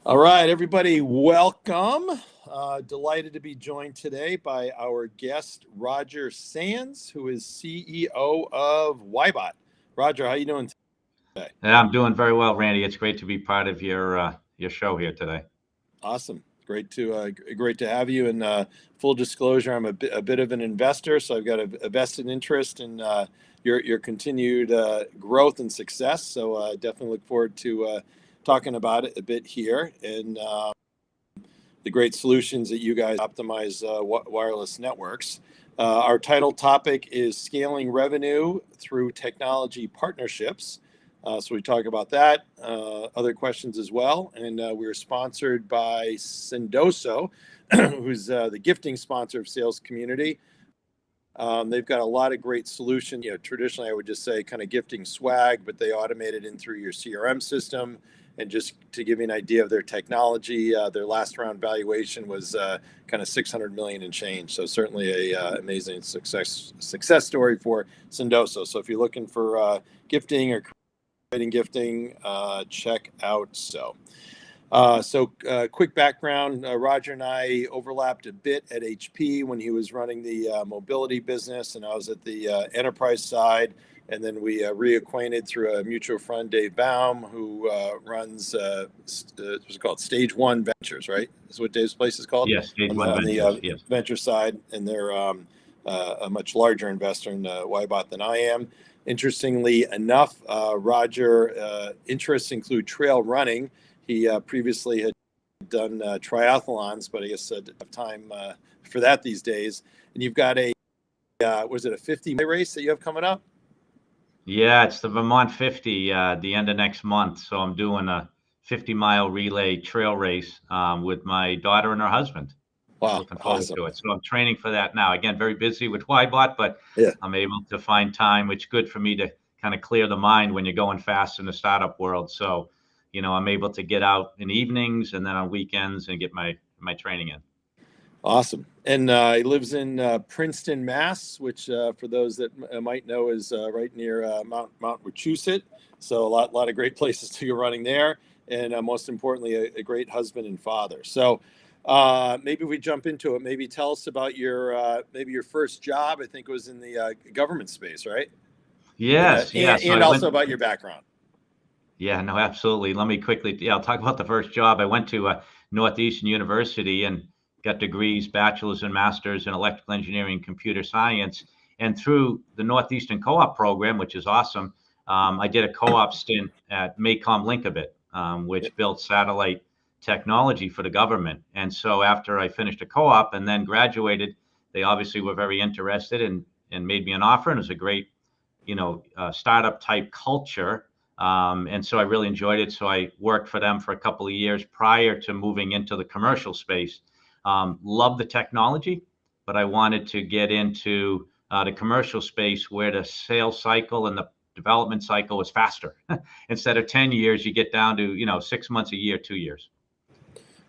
All right, everybody, welcome. Delighted to be joined today by our guest, Roger Sands, who is CEO of Wyebot. Roger, how you doing today? Yeah, I'm doing very well, Randy. It's great to be part of your show here today. Awesome. Great to have you. And full disclosure, I'm a bit of an investor, so I've got a vested interest in your continued growth and success. So definitely look forward to talking about it a bit here. And the great solutions that you guys optimize wireless networks. Our title topic is scaling revenue through technology partnerships. So we talk about that, other questions as well. And we're sponsored by Sendoso, who's the gifting sponsor of Sales Community. They've got a lot of great solutions. Traditionally, I would just say kind of gifting swag, but they automate it in through your CRM system. And just to give you an idea of their technology, their last round valuation was kind of 600 million and change. So certainly a amazing success story for Sendoso. So if you're looking for gifting or creating gifting, check out quick background, Roger and I overlapped a bit at HP when he was running the mobility business and I was at the enterprise side. And then we reacquainted through a mutual friend, Dave Baum, who runs what's called Stage One Ventures, right? Is what Dave's place is called? Yes, Stage One on Ventures. the Yes. venture side. And they're a much larger investor in Wyebot than I am. Interestingly enough, Roger interests include trail running. He previously had done triathlons, but I guess I didn't have time for that these days. And you've got was it a 50-mile race that you have coming up? Yeah, it's the Vermont 50 the end of next month. So I'm doing a 50-mile relay trail race with my daughter and her husband. Wow, Looking forward awesome. to it. So I'm training for that now. Again, very busy with Wyebot, but Yeah. I'm able to find time, which is good for me to kind of clear the mind when you're going fast in the startup world. So, I'm able to get out in evenings and then on weekends and get my training in. Awesome. And he lives in Princeton, Mass, which for those that might know is right near Mount Wachusett. So a lot of great places to go running there. And most importantly, a great husband and father. So maybe we jump into it. Maybe tell us about your first job. I think it was in the government space, right? Yes, yeah. So and I also went. about your background. Yeah, no, absolutely. Let me quickly, I'll talk about the first job. I went to Northeastern University and got degrees, bachelor's and master's in electrical engineering, computer science. And through the Northeastern Co-op program, which is awesome, I did a co-op stint at Maycom Linkabit, which built satellite technology for the government. And so after I finished a co-op and then graduated, they obviously were very interested and made me an offer. And it was a great, startup type culture. And so I really enjoyed it. So I worked for them for a couple of years prior to moving into the commercial space. Loved the technology, but I wanted to get into the commercial space where the sales cycle and the development cycle was faster. Instead of 10 years, you get down to, 6 months, a year, 2 years.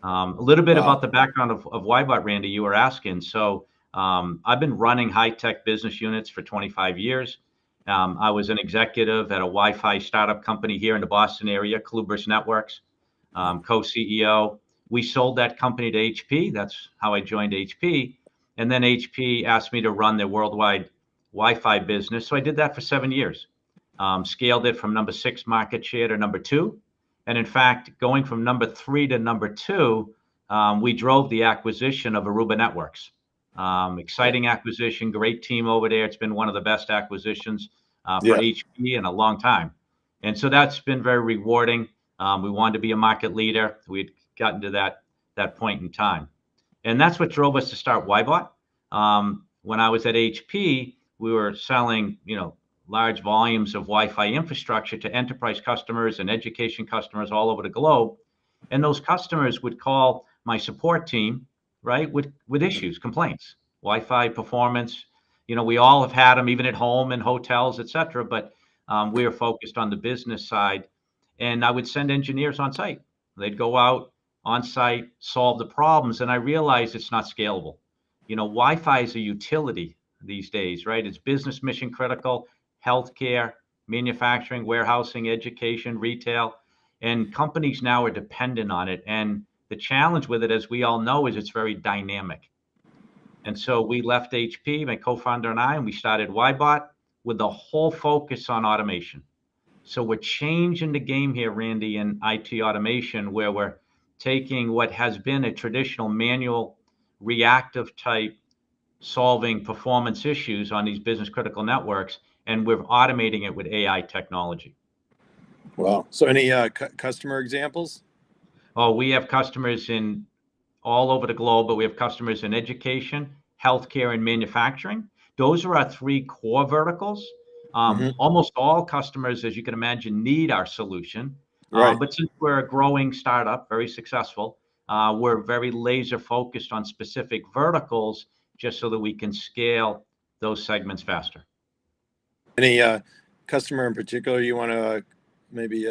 A little bit about the background of Wyebot, Randy, you were asking. So I've been running high-tech business units for 25 years. I was an executive at a Wi-Fi startup company here in the Boston area, Clubris Networks, co-CEO. We sold that company to HP. That's how I joined HP. And then HP asked me to run their worldwide Wi-Fi business. So I did that for 7 years. Scaled it from number 6 market share to number 2. And in fact, going from number 3 to number 2, we drove the acquisition of Aruba Networks. Exciting acquisition, great team over there. It's been one of the best acquisitions for HP in a long time. And so that's been very rewarding. We wanted to be a market leader. We'd gotten to that point in time. And that's what drove us to start Wyebot. When I was at HP, we were selling, large volumes of Wi-Fi infrastructure to enterprise customers and education customers all over the globe. And those customers would call my support team, right, with issues, complaints, Wi-Fi performance. We all have had them, even at home and hotels, et cetera, but we are focused on the business side. And I would send engineers on site. They'd go out on site, solve the problems. And I realized it's not scalable. Wi-Fi is a utility these days, right? It's business mission critical, healthcare, manufacturing, warehousing, education, retail. And companies now are dependent on it. And the challenge with it, as we all know, is it's very dynamic. And so we left HP, my co-founder and I, and we started Wyebot with the whole focus on automation. So we're changing the game here, Randy, in IT automation, where we're taking what has been a traditional manual reactive type solving performance issues on these business critical networks, and we're automating it with AI technology. Wow. So any customer examples? Oh, we have customers in all over the globe, but we have customers in education, healthcare, and manufacturing. Those are our three core verticals. Mm-hmm. Almost all customers, as you can imagine, need our solution. Right. But since we're a growing startup, very successful, we're very laser focused on specific verticals just so that we can scale those segments faster. Any customer in particular you want to maybe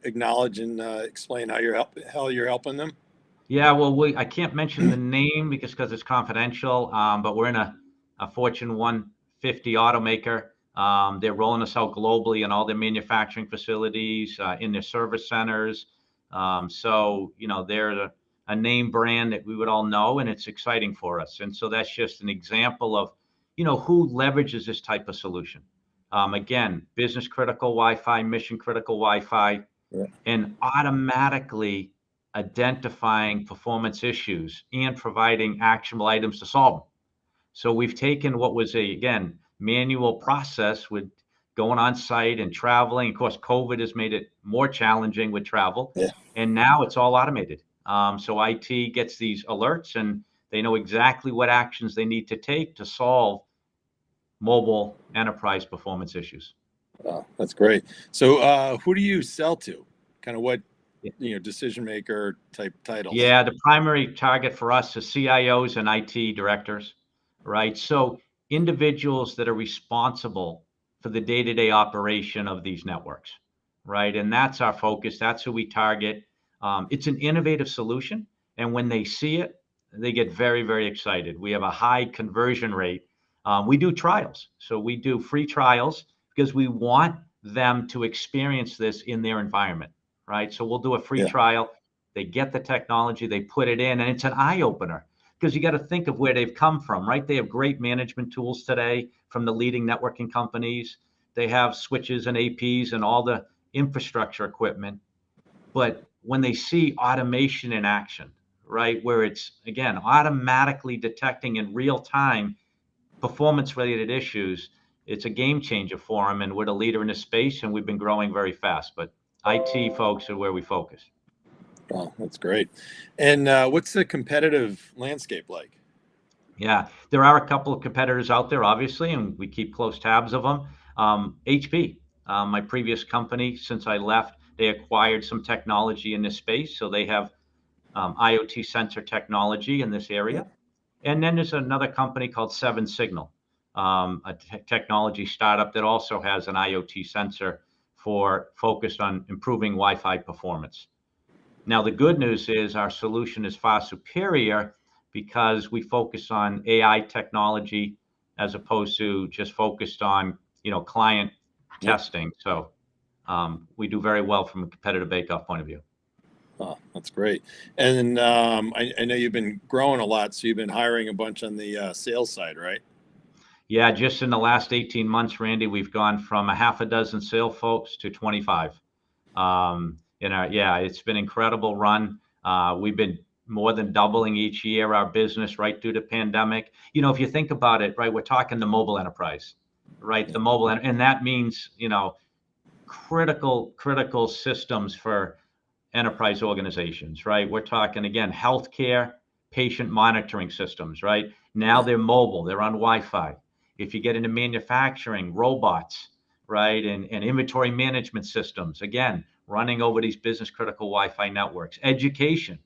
acknowledge and explain how you're helping them? Yeah, well, I can't mention the name because it's confidential, but we're in a Fortune 150 automaker. They're rolling us out globally in all their manufacturing facilities, in their service centers. So, they're a name brand that we would all know, and it's exciting for us. And so that's just an example of, who leverages this type of solution. Again, business critical Wi-Fi, mission critical Wi-Fi, Yeah. and automatically identifying performance issues and providing actionable items to solve them. So we've taken what was again, manual process with going on site and traveling. Of course, COVID has made it more challenging with travel. Yeah. And now it's all automated. So IT gets these alerts and they know exactly what actions they need to take to solve mobile enterprise performance issues. Oh, that's great. So who do you sell to? Kind of what, decision maker type titles? Yeah, the primary target for us is CIOs and IT directors, right? So individuals that are responsible for the day-to-day operation of these networks, right? And that's our focus. That's who we target. It's an innovative solution, and when they see it, they get very, very excited. We have a high conversion rate. We do trials, so we do free trials because we want them to experience this in their environment, right? So we'll do a free Yeah. trial. They get the technology, they put it in, and it's an eye opener because you got to think of where they've come from, right? They have great management tools today from the leading networking companies. They have switches and APs and all the infrastructure equipment. But when they see automation in action, right, where it's, again, automatically detecting in real time performance related issues, it's a game changer for them. And we're the leader in this space, and we've been growing very fast. But IT folks are where we focus. Oh, that's great. And what's the competitive landscape like? Yeah, there are a couple of competitors out there, obviously, and we keep close tabs of them. HP, my previous company, since I left, they acquired some technology in this space. So they have IoT sensor technology in this Yeah. area. And then there's another company called Seven Signal, a technology startup that also has an IoT sensor focused on improving Wi-Fi performance. Now, the good news is our solution is far superior because we focus on AI technology as opposed to just focused on, client Yep. testing. So we do very well from a competitive bake-off point of view. Oh, that's great. And I know you've been growing a lot, so you've been hiring a bunch on the sales side, right? Yeah, just in the last 18 months, Randy, we've gone from a half a dozen sales folks to 25. It's been an incredible run. We've been more than doubling each year our business right through the pandemic. If you think about it, right, we're talking the mobile enterprise, right? The mobile, and that means, critical systems for enterprise organizations, right? We're talking, again, healthcare, patient monitoring systems, right? Now they're mobile, they're on Wi-Fi. If you get into manufacturing, robots, right? And inventory management systems, again, running over these business critical Wi-Fi networks. Education,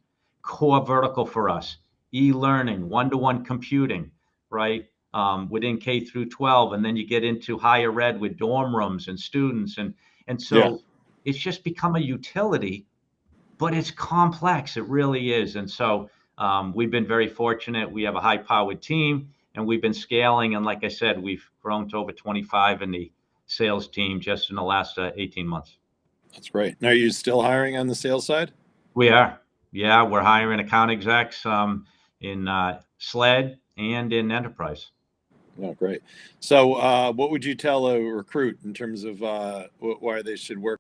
core vertical for us. E-learning, one-to-one computing, right? Within K through 12. And then you get into higher ed with dorm rooms and students. And so it's just become a utility, but it's complex. It really is. And so we've been very fortunate. We have a high-powered team, and we've been scaling. And like I said, we've grown to over 25 in the sales team just in the last 18 months. That's great. Now, are you still hiring on the sales side? We are. Yeah, we're hiring account execs in SLED and in enterprise. Oh, great. So, what would you tell a recruit in terms of why they should with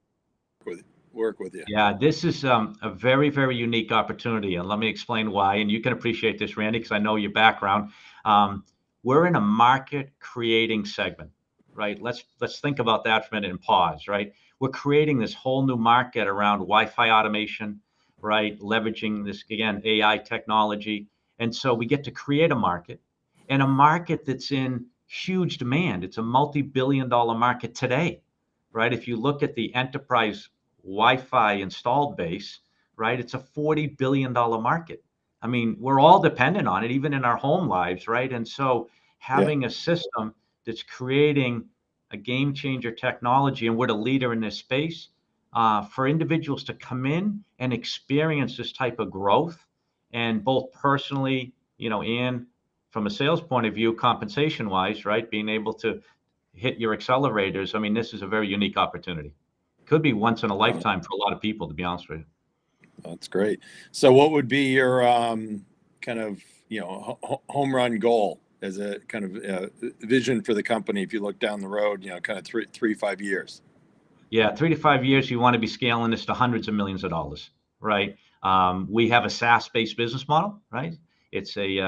work with you? Yeah, this is a very, very unique opportunity, and let me explain why. And you can appreciate this, Randy, because I know your background. Um, we're in a market creating segment, right? Let's think about that for a minute and pause, right? We're creating this whole new market around Wi-Fi automation, right? Leveraging this again AI technology, and so we get to create a market, and a market that's in huge demand. It's a multi-billion-dollar market today, right? If you look at the enterprise Wi-Fi installed base, right? It's a $40 billion market. I mean, we're all dependent on it, even in our home lives, right? And so Yeah, having a system that's creating a game changer technology, and we're the leader in this space, for individuals to come in and experience this type of growth, and both personally, and from a sales point of view, compensation wise, right? Being able to hit your accelerators. I mean, this is a very unique opportunity. Could be once in a uh, lifetime for a lot of people, to be honest with you. that's great. So, what would be your kind of home run goal as a kind of vision for the company if you look down the road? Kind of 3, 5 years. Yeah, 3 to 5 years, you want to be scaling this to hundreds of millions of dollars, right? We have a SaaS-based business model, right? It's a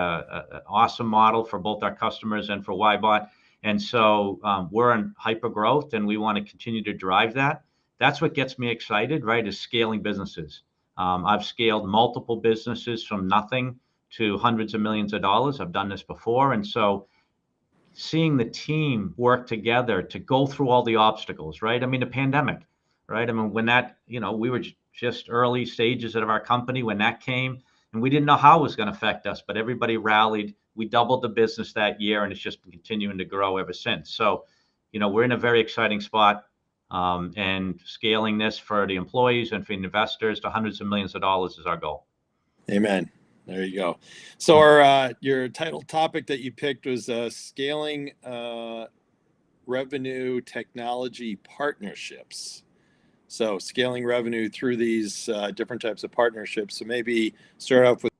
awesome model for both our customers and for Wyebot. And so we're in hyper growth, and we want to continue to drive that. That's what gets me excited, right? Is scaling businesses. I've scaled multiple businesses from nothing to hundreds of millions of dollars. I've done this before, and so seeing the team work together to go through all the obstacles, right? I mean, the pandemic, right? I mean, when that, we were just early stages of our company when that came, and we didn't know how it was going to affect us, but everybody rallied. We doubled the business that year, and it's just been continuing to grow ever since. So, we're in a very exciting spot, and scaling this for the employees and for the investors to hundreds of millions of dollars is our goal. Amen. There you go. So, your title topic that you picked was scaling revenue technology partnerships. So, scaling revenue through these different types of partnerships. So, maybe start off with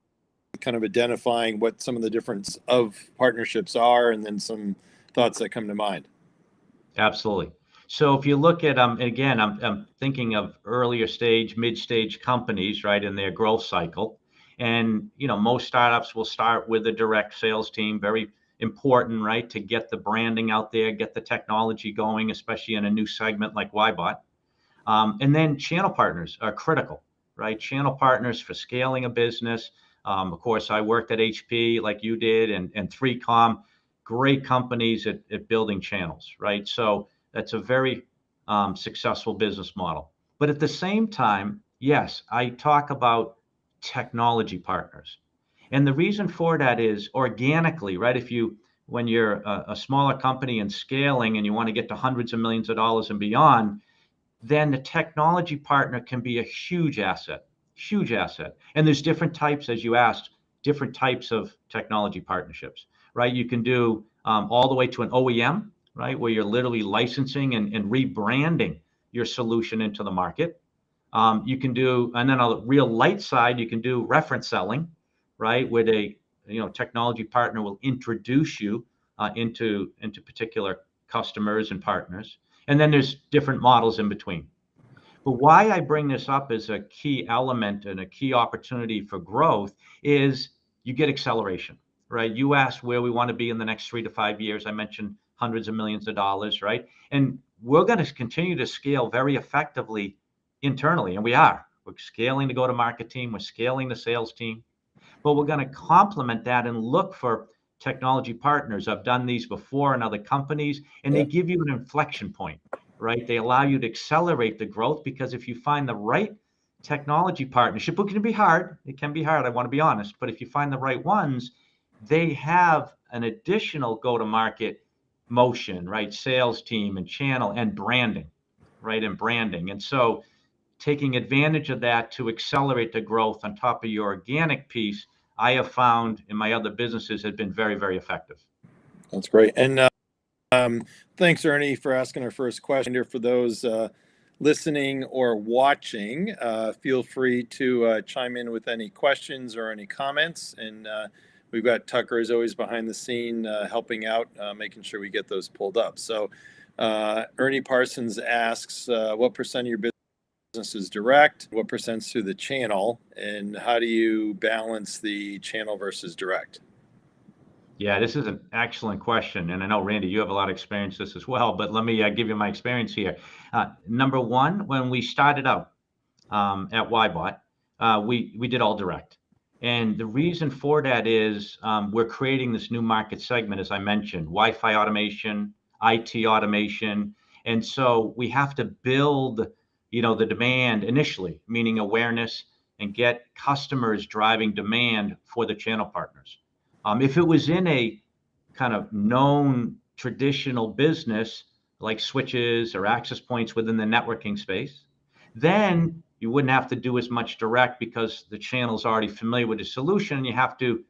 kind of identifying what some of the difference of partnerships are, and then some thoughts that come to mind. Absolutely. So if you look at again, I'm thinking of earlier stage, mid-stage companies, right, in their growth cycle. And most startups will start with a direct sales team, very important, right, to get the branding out there, get the technology going, especially in a new segment like Wyebot. And then channel partners are critical, right? Channel partners for scaling a business. Of course, I worked at HP like you did, and 3Com, great companies at building channels, right? So that's a very successful business model. But at the same time, yes, I talk about technology partners. And the reason for that is organically, right? When you're a smaller company and scaling and you want to get to hundreds of millions of dollars and beyond, then the technology partner can be a huge asset, huge asset. And there's different types, as you asked, different types of technology partnerships, right? You can do all the way to an OEM, right, where you're literally licensing and rebranding your solution into the market. You can do, and then on the real light side, you can do reference selling, right, where they, technology partner will introduce you into particular customers and partners. And then there's different models in between. But why I bring this up as a key element and a key opportunity for growth is you get acceleration, right? You asked where we want to be in the next 3 to 5 years. I mentioned hundreds of millions of dollars, right? And we're going to continue to scale very effectively internally, and we are. We're scaling the go-to-market team. We're scaling the sales team, but we're going to complement that and look for technology partners. I've done these before in other companies, and they Yeah, give you an inflection point, right? They allow you to accelerate the growth because if you find the right technology partnership, it can be hard. It can be hard. I want to be honest, but if you find the right ones, they have an additional go-to-market motion, right? Sales team and channel and branding, right? And branding. And so taking advantage of that to accelerate the growth on top of your organic piece, I have found in my other businesses has been very, very effective. that's great. And thanks, Ernie, for asking our first question here. For those listening or watching, feel free to chime in with any questions or any comments. And we've got Tucker, as always, behind the scene helping out, making sure we get those pulled up. So Ernie Parsons asks, what percent of your business is direct? What percent's through the channel? And how do you balance the channel versus direct? Yeah, this is an excellent question. And I know, Randy, you have a lot of experience with this as well, but let me give you my experience here. Number one, when we started out at Wyebot, we did all direct. And the reason for that is we're creating this new market segment, as I mentioned, Wi-Fi automation, IT automation. And so we have to build, the demand initially, meaning awareness, and get customers driving demand for the channel partners. If it was in a kind of known traditional business like switches or access points within the networking space, then you wouldn't have to do as much direct because the channel's already familiar with the solution, and you have to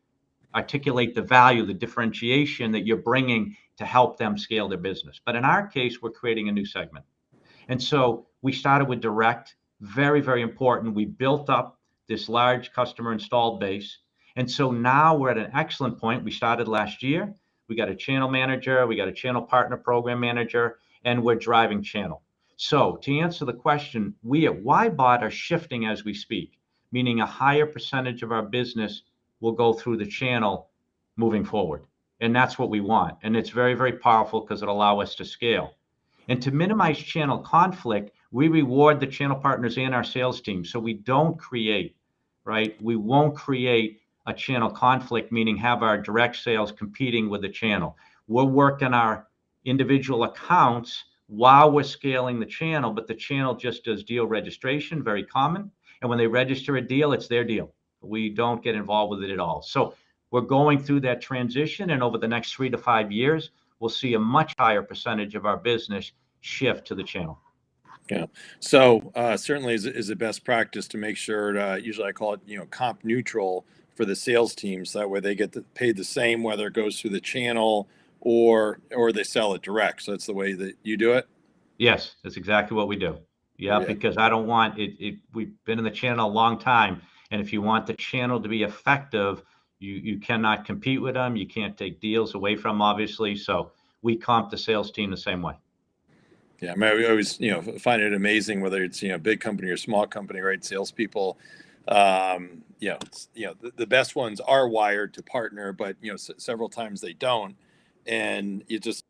articulate the value, the differentiation that you're bringing to help them scale their business. But in our case, we're creating a new segment. And so we started with direct, very, very important. We built up this large customer installed base. And so now we're at an excellent point. We started last year. We got a channel manager, we got a channel partner program manager, and we're driving channel. So to answer the question, we at Wyebot are shifting as we speak, meaning a higher percentage of our business will go through the channel moving forward. And that's what we want. And it's very, very powerful because it'll allow us to scale. And to minimize channel conflict, we reward the channel partners and our sales team. So we don't create, right? We won't create a channel conflict, meaning have our direct sales competing with the channel. We're working our individual accounts while we're scaling the channel, but the channel just does deal registration, very common. And when they register a deal, it's their deal. We don't get involved with it at all. So we're going through that transition, and over the next 3 to 5 years, we'll see a much higher percentage of our business shift to the channel. Yeah. So certainly is a best practice to make sure usually I call it, comp neutral for the sales teams. So that way they get paid the same, whether it goes through the channel or they sell it direct. So that's the way that you do it. Yes, that's exactly what we do. Yeah, because I don't want it. We've been in the channel a long time. And if you want the channel to be effective, you cannot compete with them. You can't take deals away from them, obviously. So we comp the sales team the same way. Yeah, I mean, we always, find it amazing whether it's, big company or small company, right? Salespeople, the best ones are wired to partner, but, several times they don't. And it just,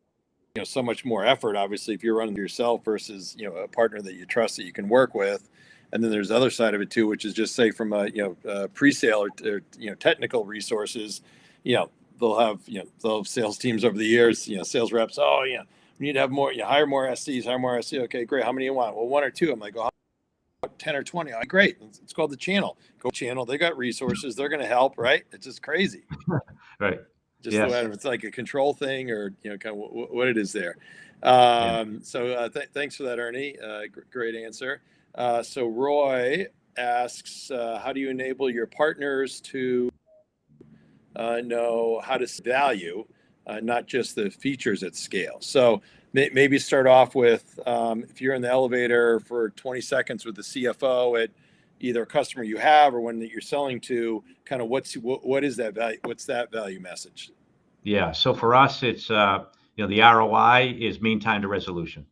so much more effort, obviously, if you're running yourself versus, a partner that you trust that you can work with. And then there's the other side of it too, which is just say from a pre-sale or technical resources, they'll have sales teams over the years, sales reps. Oh, yeah. We need to have more, hire more SCs, hire more SC. Okay, great. How many you want? Well, 1 or 2. I'm like, 10 or 20. Like, great. It's called the channel. Go channel. They got resources. They're going to help, right? It's just crazy. Right. Just the way it's like a control thing or, kind of what it is there. So thanks for that, Ernie. Great answer. So Roy asks, how do you enable your partners to know how to value, not just the features at scale? So maybe start off with, if you're in the elevator for 20 seconds with the CFO at either a customer you have or one that you're selling to, kind of what is that value? What's that value message? Yeah. So for us, it's, the ROI is mean time to resolution,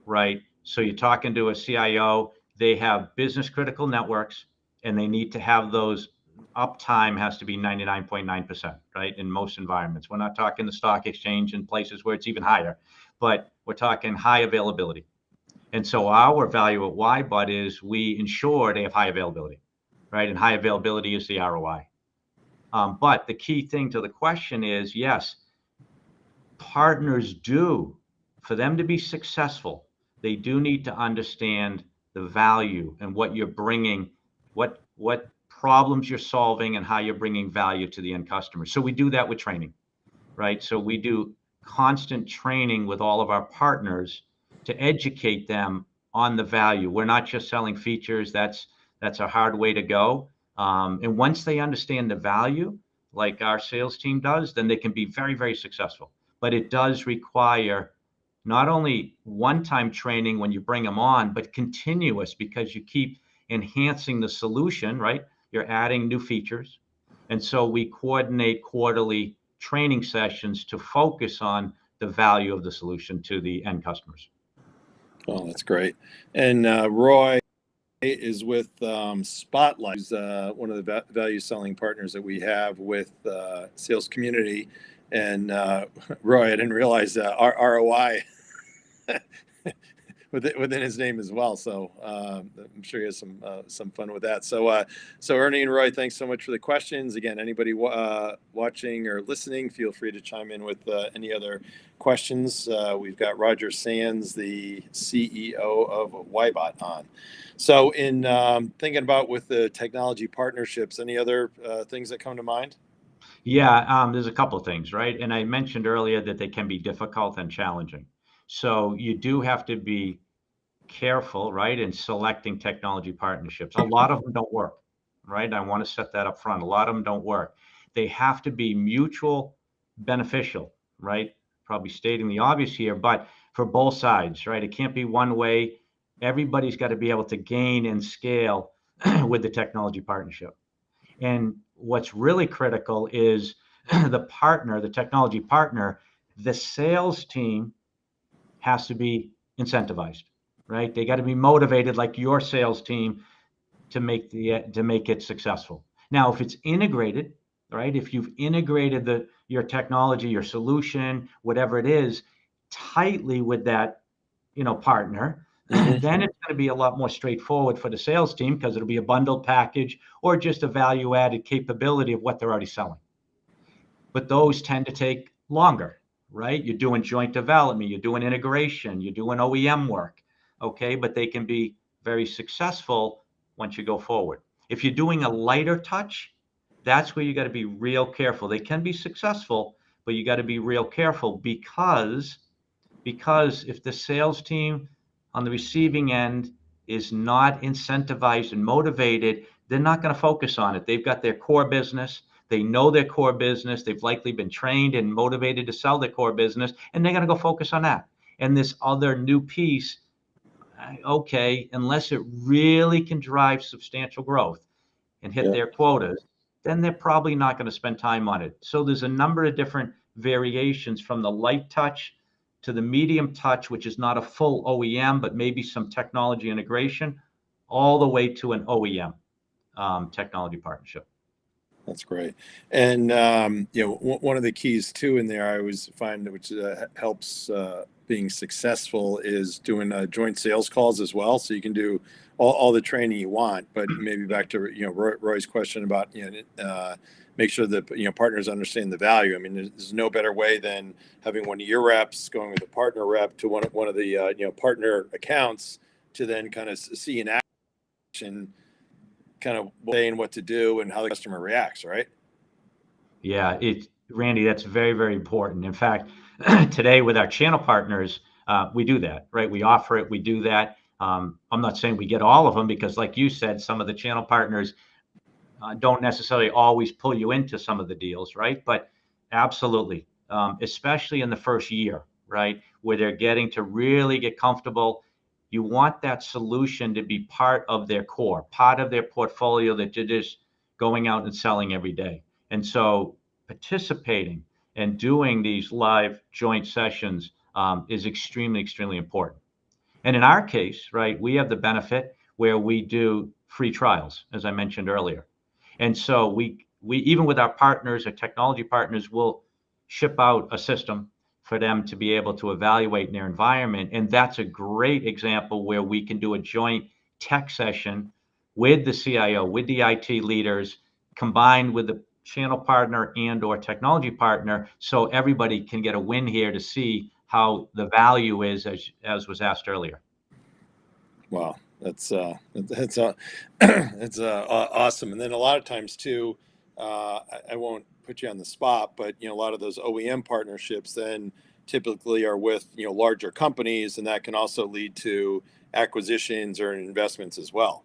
right? So you're talking to a CIO, they have business critical networks, and they need to have those uptime has to be 99.9%, right? In most environments. We're not talking the stock exchange in places where it's even higher, but we're talking high availability. And so our value at Wyebot is we ensure they have high availability, right? And high availability is the ROI. But the key thing to the question is, yes, partners do, for them to be successful, they do need to understand the value and what you're bringing, what problems you're solving and how you're bringing value to the end customer. So we do that with training, right? So we do constant training with all of our partners to educate them on the value. We're not just selling features. That's a hard way to go. And once they understand the value, like our sales team does, then they can be very, very successful. But it does require not only one-time training when you bring them on, but continuous, because you keep enhancing the solution, right? You're adding new features. And so we coordinate quarterly training sessions to focus on the value of the solution to the end customers. Oh, that's great. And Roy is with Spotlight, who's one of the value selling partners that we have with sales community. And Roy, I didn't realize ROI within his name as well. So I'm sure he has some fun with that. So Ernie and Roy, thanks so much for the questions. Again, anybody watching or listening, feel free to chime in with any other questions. We've got Roger Sands, the CEO of Wyebot, on. So in thinking about with the technology partnerships, any other things that come to mind? Yeah, there's a couple of things, right? And I mentioned earlier that they can be difficult and challenging. So you do have to be careful, right, in selecting technology partnerships. A lot of them don't work, right? I want to set that up front. A lot of them don't work. They have to be mutual beneficial, right? Probably stating the obvious here, but for both sides, right? It can't be one way. Everybody's got to be able to gain and scale with the technology partnership. And what's really critical is the partner, the technology partner, the sales team has to be incentivized, right? They got to be motivated like your sales team to make it successful. Now, if it's integrated, right? If you've integrated your technology, your solution, whatever it is, tightly with that, partner, then it's going to be a lot more straightforward for the sales team because it'll be a bundled package or just a value added capability of what they're already selling. But those tend to take longer, right? You're doing joint development, you're doing integration, you're doing OEM work, okay? But they can be very successful once you go forward. If you're doing a lighter touch, that's where you got to be real careful. They can be successful, but you got to be real careful because if the sales team on the receiving end is not incentivized and motivated, they're not going to focus on it. They've got their core business. They know their core business. They've likely been trained and motivated to sell their core business, and they're going to go focus on that. And this other new piece, okay, unless it really can drive substantial growth and hit their quotas, then they're probably not going to spend time on it. So there's a number of different variations from the light touch to the medium touch, which is not a full OEM, but maybe some technology integration, all the way to an OEM technology partnership. That's great. And, one of the keys too in there, I always find, which helps being successful, is doing joint sales calls as well. So you can do all the training you want, but maybe back to, Roy's question about, make sure that, partners understand the value. I mean, there's no better way than having one of your reps going with a partner rep to one of the, partner accounts to then kind of see in action, kind of saying what to do and how the customer reacts, right? Yeah, Randy, that's very, very important. In fact, today with our channel partners, we do that, right? We offer it, we do that. I'm not saying we get all of them because, like you said, some of the channel partners don't necessarily always pull you into some of the deals, right? But absolutely, especially in the first year, right, where they're getting to really get comfortable. You want that solution to be part of their core, part of their portfolio that you're just going out and selling every day. And so participating and doing these live joint sessions is extremely, extremely important. And in our case, right, we have the benefit where we do free trials, as I mentioned earlier. And so we even with our partners, our technology partners, will ship out a system for them to be able to evaluate in their environment. And that's a great example where we can do a joint tech session with the CIO, with the IT leaders, combined with the channel partner and or technology partner, so everybody can get a win here to see how the value is, as was asked earlier. Wow, that's that's awesome. And then a lot of times too, I won't put you on the spot, but a lot of those OEM partnerships then typically are with larger companies, and that can also lead to acquisitions or investments as well.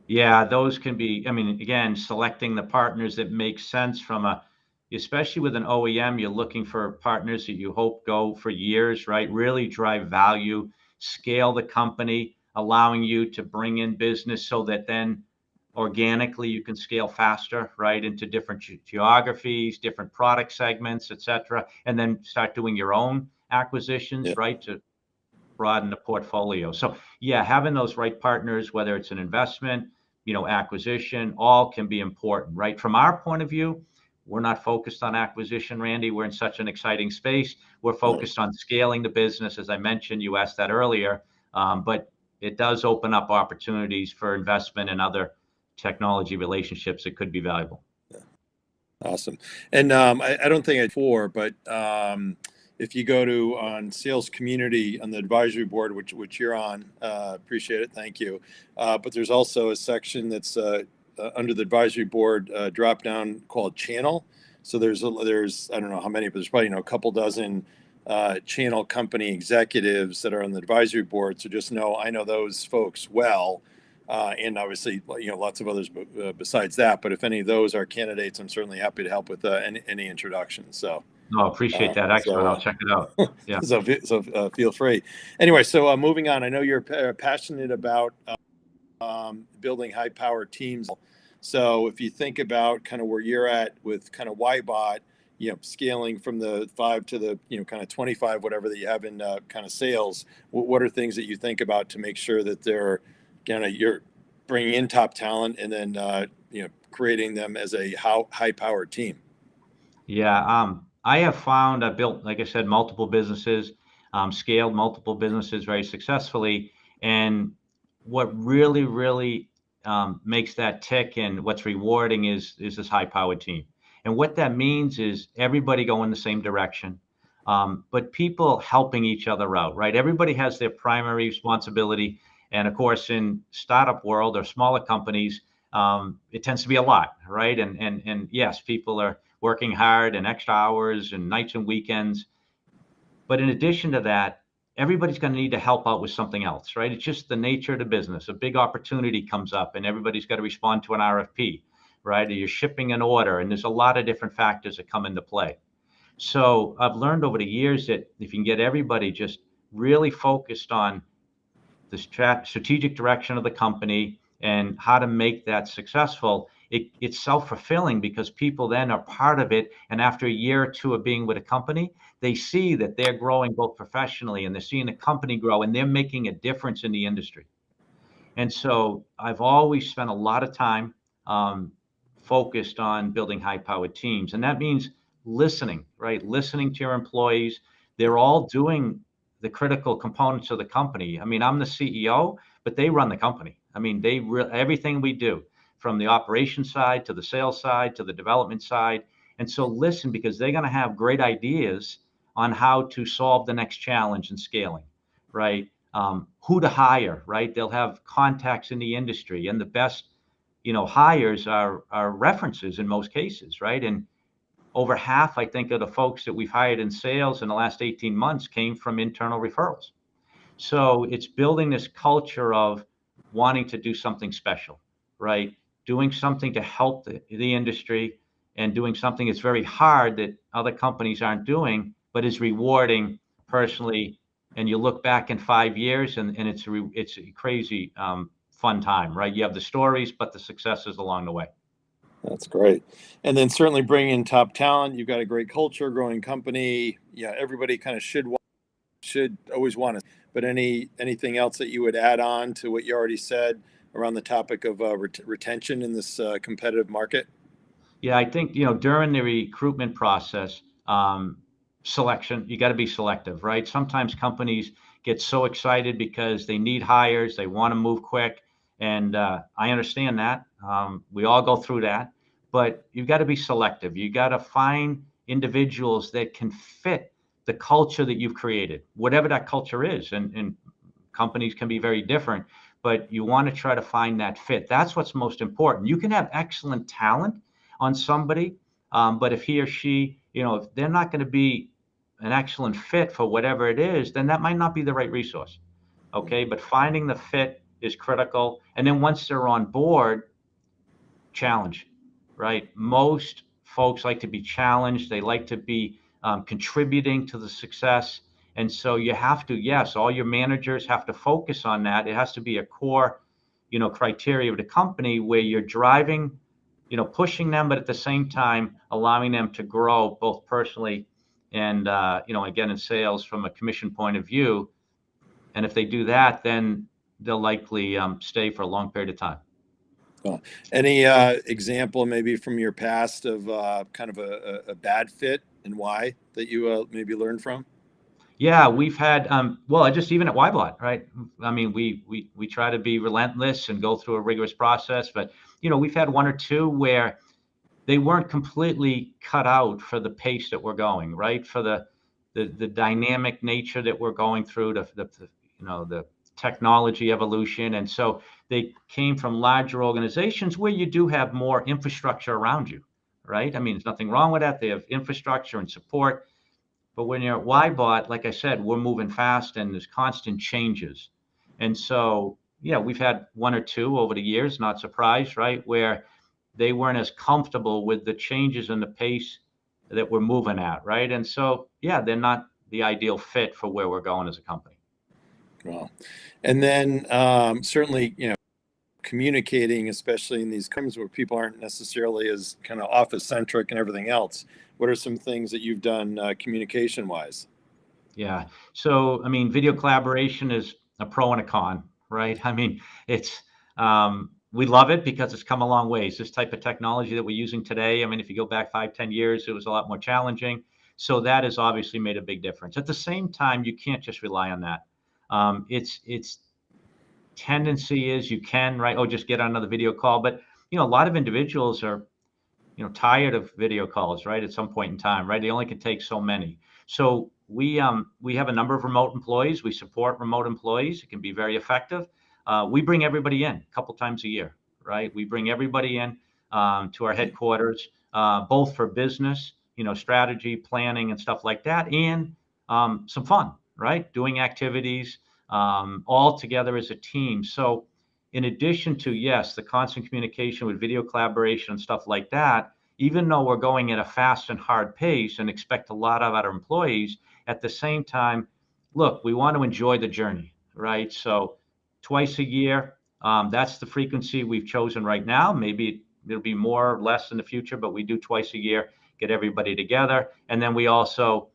Yeah, those can be, I mean, again, selecting the partners that make sense from a especially with an OEM, you're looking for partners that you hope go for years, right? Really drive value, scale the company, allowing you to bring in business so that then organically you can scale faster, right, into different geographies, different product segments, et cetera, and then start doing your own Yeah. acquisitions, right, to broaden the portfolio. So yeah, having those right partners, whether it's an investment, acquisition, all can be important, right? From our point of view, we're not focused on acquisition, Randy. We're in such an exciting space. We're Right. focused on scaling the business. As I mentioned, you asked that earlier, but it does open up opportunities for investment and other technology relationships that could be valuable. Awesome. And I don't think I before, but if you go to on sales community on the advisory board, which you're on, appreciate it. Thank you. But there's also a section that's under the advisory board drop down called channel. So there's I don't know how many, but there's probably a couple dozen channel company executives that are on the advisory board. So just know I know those folks well. And obviously, lots of others besides that. But if any of those are candidates, I'm certainly happy to help with any introductions. So, No, appreciate that. Excellent. I'll check it out. Yeah. so feel free. Anyway, so moving on. I know you're passionate about building high-powered teams. So if you think about kind of where you're at with kind of Wyebot, scaling from the 5 to the kind of 25, whatever that you have in kind of sales. What are things that you think about to make sure that they're you're bringing in top talent and then creating them as a high-powered team? Yeah, I have found I built, like I said, multiple businesses, scaled multiple businesses very successfully. And what really, really makes that tick and what's rewarding is this high-powered team. And what that means is everybody going the same direction, but people helping each other out, right? Everybody has their primary responsibility. And of course, in startup world or smaller companies, it tends to be a lot, right? And yes, people are working hard and extra hours and nights and weekends. But in addition to that, everybody's going to need to help out with something else, right? It's just the nature of the business. A big opportunity comes up and everybody's got to respond to an RFP, right? Or you're shipping an order, and there's a lot of different factors that come into play. So I've learned over the years that if you can get everybody just really focused on the strategic direction of the company and how to make that successful, it's self-fulfilling because people then are part of it. And after a year or two of being with a company, they see that they're growing both professionally and they're seeing the company grow and they're making a difference in the industry. And so I've always spent a lot of time focused on building high-powered teams. And that means listening, right? Listening to your employees. They're all doing the critical components of the company. I mean, I'm the CEO, but they run the company. I mean, everything we do, from the operations side to the sales side to the development side. And so listen, because they're going to have great ideas on how to solve the next challenge in scaling, right? Who to hire, right? They'll have contacts in the industry, and the best, hires are references in most cases, right? And over half, I think, of the folks that we've hired in sales in the last 18 months came from internal referrals. So it's building this culture of wanting to do something special, right? Doing something to help the industry and doing something that's very hard that other companies aren't doing, but is rewarding personally. And you look back in 5 years and it's a crazy fun time, right? You have the stories, but the successes along the way. That's great. And then certainly bring in top talent. You've got a great culture, growing company. Yeah, everybody kind of should always want to. But anything else that you would add on to what you already said around the topic of retention in this competitive market? Yeah, I think, during the recruitment process, selection, you got to be selective, right? Sometimes companies get so excited because they need hires, they want to move quick. And I understand that. We all go through that. But you've got to be selective. You got to find individuals that can fit the culture that you've created, whatever that culture is. And companies can be very different, but you want to try to find that fit. That's what's most important. You can have excellent talent on somebody, but if he or she, if they're not going to be an excellent fit for whatever it is, then that might not be the right resource. Okay. But finding the fit is critical. And then once they're on board, challenge, right? Most folks like to be challenged. They like to be contributing to the success. And so you have to, yes, all your managers have to focus on that. It has to be a core, criteria of the company where you're driving, pushing them, but at the same time, allowing them to grow both personally and, again, in sales from a commission point of view. And if they do that, then they'll likely stay for a long period of time. Well, any example maybe from your past of kind of a bad fit and why that you maybe learned from? Yeah, we've had well, just even at Wyebot, right? I mean, we try to be relentless and go through a rigorous process, but we've had one or two where they weren't completely cut out for the pace that we're going, right? For the dynamic nature that we're going through, the technology evolution, and so they came from larger organizations where you do have more infrastructure around you, right? I mean, there's nothing wrong with that. They have infrastructure and support. But when you're at Wyebot, like I said, we're moving fast and there's constant changes. And so, yeah, we've had one or two over the years, not surprised, right? Where they weren't as comfortable with the changes in the pace that we're moving at, right? And so, yeah, they're not the ideal fit for where we're going as a company. Well, and then certainly, communicating, especially in these times where people aren't necessarily as kind of office centric and everything else. What are some things that you've done communication wise? Yeah. So, I mean, video collaboration is a pro and a con, right? I mean, it's we love it because it's come a long ways. This type of technology that we're using today, I mean, if you go back 5, 10 years, it was a lot more challenging. So that has obviously made a big difference. At the same time, you can't just rely on that. It's tendency is you can, right? Oh, just get on another video call. But a lot of individuals are tired of video calls, right? At some point in time, right? They only can take so many. So we have a number of remote employees. We support remote employees. It can be very effective. We bring everybody in a couple times a year, right? We bring everybody in to our headquarters, both for business, strategy, planning, and stuff like that, and some fun, right? Doing activities all together as a team. So in addition to, yes, the constant communication with video collaboration and stuff like that, even though we're going at a fast and hard pace and expect a lot of our employees, at the same time, look, we want to enjoy the journey, right? So twice a year, that's the frequency we've chosen right now. Maybe it'll be more or less in the future, but we do twice a year, get everybody together. And then we also,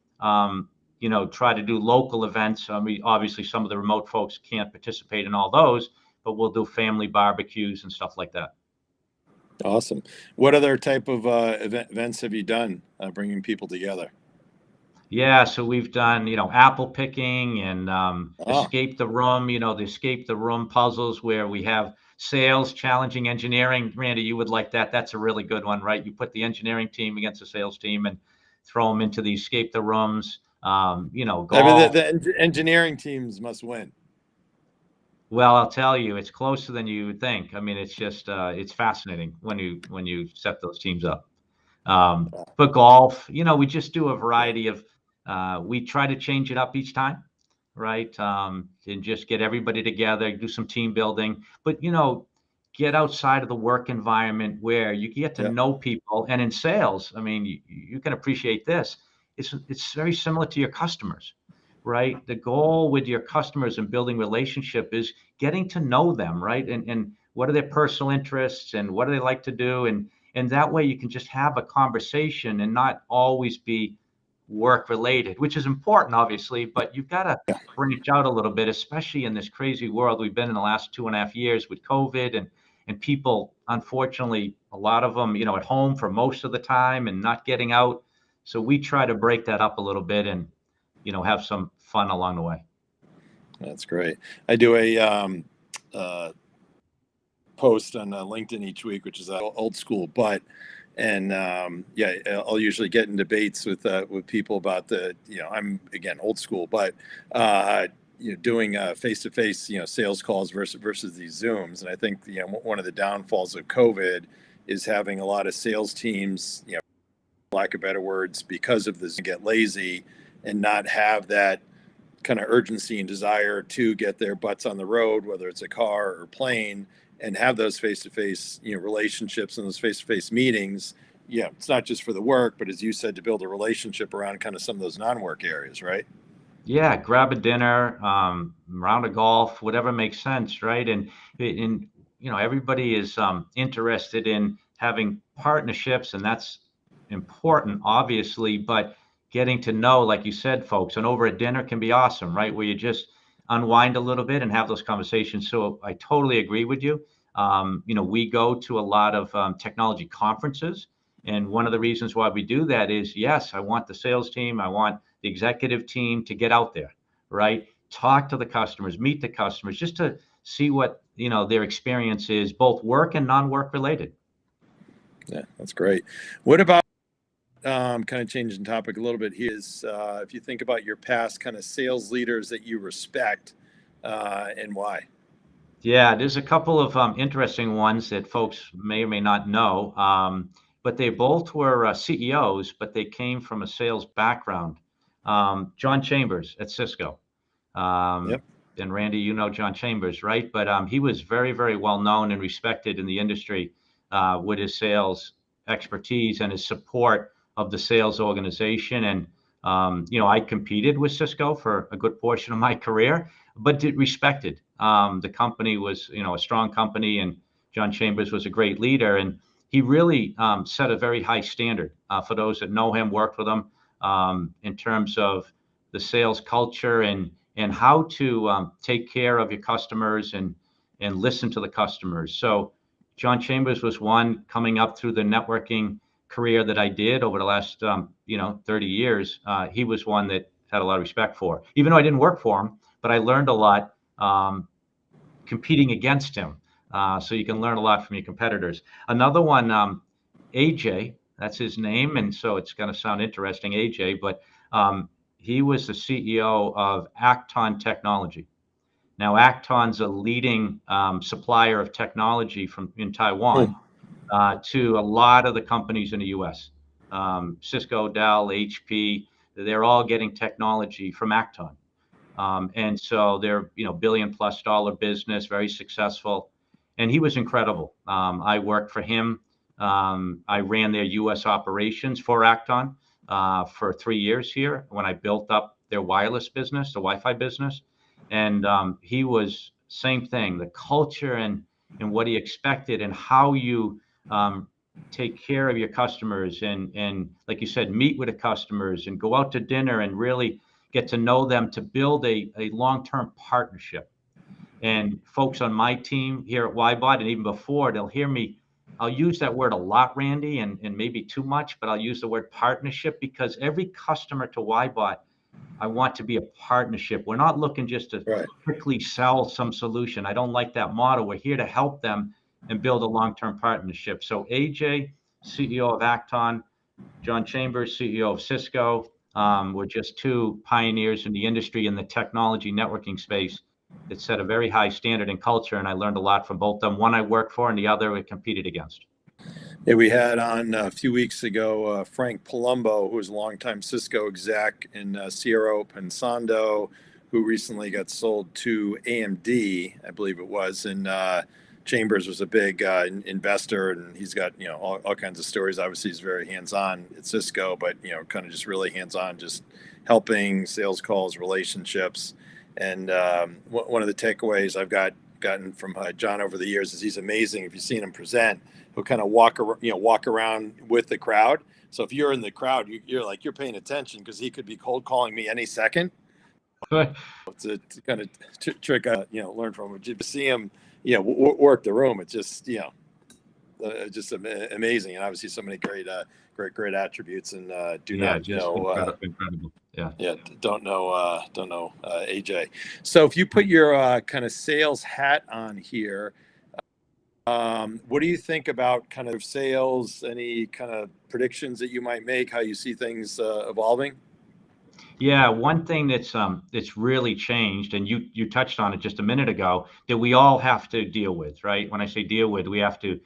try to do local events. Obviously, some of the remote folks can't participate in all those, but we'll do family barbecues and stuff like that. Awesome. What other type of events have you done bringing people together? Yeah, so we've done, apple picking and Oh, escape the room, the escape the room puzzles where we have sales challenging engineering. Randy, you would like that. That's a really good one, right? You put the engineering team against the sales team and throw them into the escape the rooms, I mean, golf. the engineering teams must win. Well, I'll tell you, it's closer than you would think. I mean, it's just it's fascinating when you set those teams up. But golf, we just do a variety of. We try to change it up each time, right? And just get everybody together, do some team building, but get outside of the work environment where you get to Yeah. know people. And in sales, I mean, you can appreciate this. It's very similar to your customers, right? The goal with your customers and building relationship is getting to know them, right? And what are their personal interests and what do they like to do? And that way you can just have a conversation and not always be work related, which is important, obviously, but you've got to branch out a little bit, especially in this crazy world we've been in the last 2.5 years with COVID and people, unfortunately, a lot of them, at home for most of the time and not getting out. So we try to break that up a little bit and, have some fun along the way. That's great. I do a uh, post on LinkedIn each week, which is old school, but and yeah, I'll usually get in debates with people about I'm again old school, but doing face-to-face sales calls versus these Zooms, and I think one of the downfalls of COVID is having a lot of sales teams, lack of better words, because of this, get lazy and not have that kind of urgency and desire to get their butts on the road, whether it's a car or plane, and have those face-to-face relationships and those face-to-face meetings, it's not just for the work, but as you said, to build a relationship around kind of some of those non-work areas, right? Yeah, grab a dinner, round of golf, whatever makes sense, right? And everybody is interested in having partnerships, and that's important, obviously. But getting to know, like you said, folks, and over a dinner can be awesome, right? Where you just unwind a little bit and have those conversations. So I totally agree with you. We go to a lot of technology conferences, and one of the reasons why we do that is, yes, I want the sales team, I want the executive team to get out there, right? Talk to the customers, meet the customers, just to see what their experience is, both work and non-work related. Yeah, that's great. What about kind of changing topic a little bit here is if you think about your past kind of sales leaders that you respect and why? Yeah, there's a couple of interesting ones that folks may or may not know, but they both were CEOs, but they came from a sales background. John Chambers at Cisco. Yep. And Randy, John Chambers, right? But he was very, very well known and respected in the industry with his sales expertise and his support of the sales organization. And I competed with Cisco for a good portion of my career, but did respected. The company was, a strong company, and John Chambers was a great leader, and he really set a very high standard for those that know him, worked with him, in terms of the sales culture and how to take care of your customers and listen to the customers. So John Chambers was one coming up through the networking career that I did over the last 30 years. He was one that had a lot of respect for, even though I didn't work for him, but I learned a lot competing against him. So you can learn a lot from your competitors. Another one, AJ, that's his name, and so it's going to sound interesting, AJ, but he was the CEO of Acton Technology. Now, Acton's a leading supplier of technology in Taiwan to a lot of the companies in the U.S. Cisco, Dell, HP, they're all getting technology from Acton. And so they're, $1 billion+ business, very successful. And he was incredible. I worked for him. I ran their U.S. operations for Acton for 3 years here when I built up their wireless business, the Wi-Fi business. And he was same thing, the culture and what he expected and how you take care of your customers and like you said, meet with the customers and go out to dinner and really get to know them to build a long-term partnership. And folks on my team here at Wyebot, and even before, they'll hear me. I'll use that word a lot, Randy, and maybe too much, but I'll use the word partnership because every customer to Wyebot, I want to be a partnership. We're not looking just to quickly sell some solution. I don't like that model. We're here to help them and build a long-term partnership. So AJ, CEO of Acton, John Chambers, CEO of Cisco, were just two pioneers in the industry in the technology networking space that set a very high standard and culture. And I learned a lot from both of them. One I worked for and the other I competed against. Yeah, we had on a few weeks ago Frank Palumbo, who was a longtime Cisco exec in CRO Pensando, who recently got sold to AMD, I believe it was. And Chambers was a big investor, and he's got all kinds of stories. Obviously, he's very hands-on at Cisco, but kind of just really hands-on, just helping sales calls, relationships. And one of the takeaways I've gotten from John over the years is he's amazing. If you've seen him present, he'll kind of walk around with the crowd. So if you're in the crowd, you're paying attention because he could be cold calling me any second. To kind of trick, learn from him. To see him, work the room. It's just, just amazing, and obviously so many great attributes. And incredible. Don't know AJ. So if you put your kind of sales hat on here, what do you think about kind of sales? Any kind of predictions that you might make? How you see things evolving? Yeah, one thing that's really changed, and you touched on it just a minute ago, that we all have to deal with, right? When I say deal with, we have to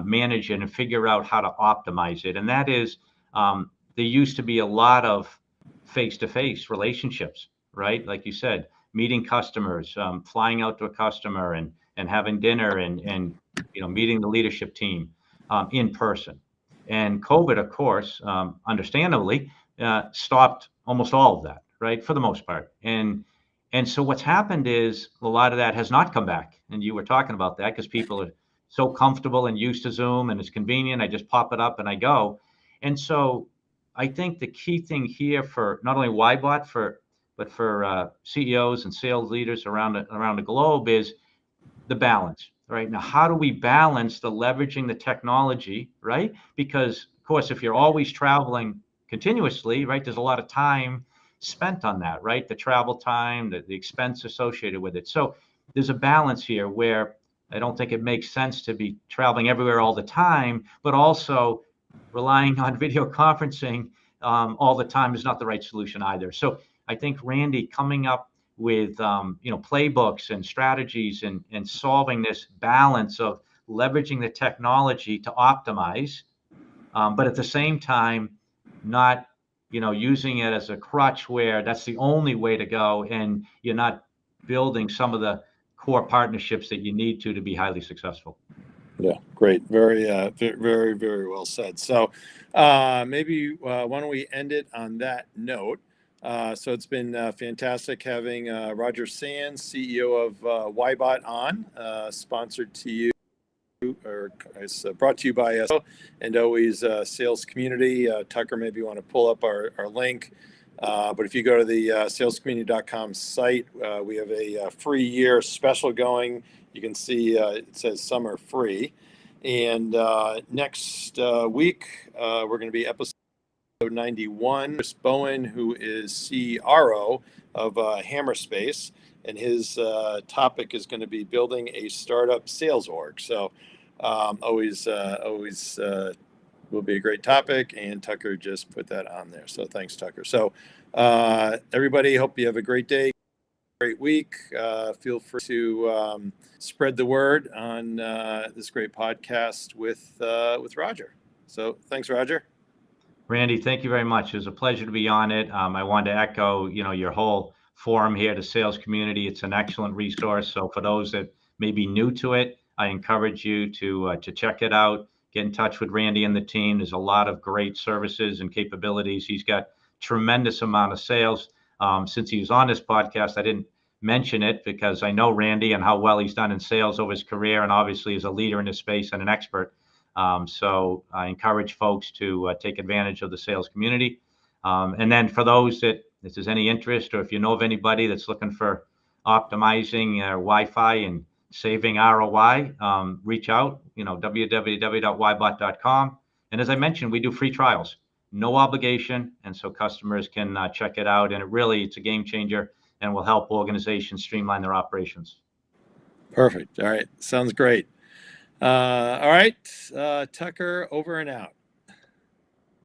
manage it and figure out how to optimize it. And that is, there used to be a lot of face-to-face relationships, right? Like you said, meeting customers, flying out to a customer and having dinner and meeting the leadership team in person. And COVID, of course, understandably, stopped almost all of that, right, for the most part. And so what's happened is a lot of that has not come back. And you were talking about that because people are so comfortable and used to Zoom and it's convenient. I just pop it up and I go. And so I think the key thing here for not only Wyebot, but for CEOs and sales leaders around the globe is the balance, right? Now, how do we balance the leveraging the technology, right? Because, of course, if you're always traveling continuously, right, there's a lot of time spent on that, right? The travel time, the expense associated with it. So there's a balance here where I don't think it makes sense to be traveling everywhere all the time, but also relying on video conferencing all the time is not the right solution either. So I think Randy coming up with playbooks and strategies and solving this balance of leveraging the technology to optimize, but at the same time not using it as a crutch where that's the only way to go and you're not building some of the core partnerships that you need to be highly successful. Yeah, great. Very, very, very well said. So maybe why don't we end it on that note? So it's been fantastic having Roger Sands, CEO of Wyebot, on, sponsored to you, or it's brought to you by us, and always sales community. Tucker, maybe you want to pull up our link. But if you go to the salescommunity.com site, we have a free year special going. You can see it says summer free. And next week, we're going to be episode 91. Chris Bowen, who is CRO of Hammerspace, and his topic is going to be building a startup sales org. So always will be a great topic, and Tucker just put that on there. So thanks, Tucker. So everybody, hope you have a great day, great week. Feel free to spread the word on this great podcast with Roger. So thanks, Roger. Randy, thank you very much. It was a pleasure to be on it. I wanted to echo, your whole forum here, the sales community. It's an excellent resource. So for those that may be new to it, I encourage you to check it out. Get in touch with Randy and the team. There's a lot of great services and capabilities. He's got tremendous amount of sales. Since he was on this podcast, I didn't mention it because I know Randy and how well he's done in sales over his career, and obviously is a leader in this space and an expert. So I encourage folks to take advantage of the sales community. And then for those that, if there's any interest, or if you know of anybody that's looking for optimizing Wi-Fi and saving ROI, reach out, www.wyebot.com. And as I mentioned, we do free trials, no obligation. And so customers can check it out. And it's a game changer and will help organizations streamline their operations. Perfect. All right. Sounds great. All right. Tucker, over and out.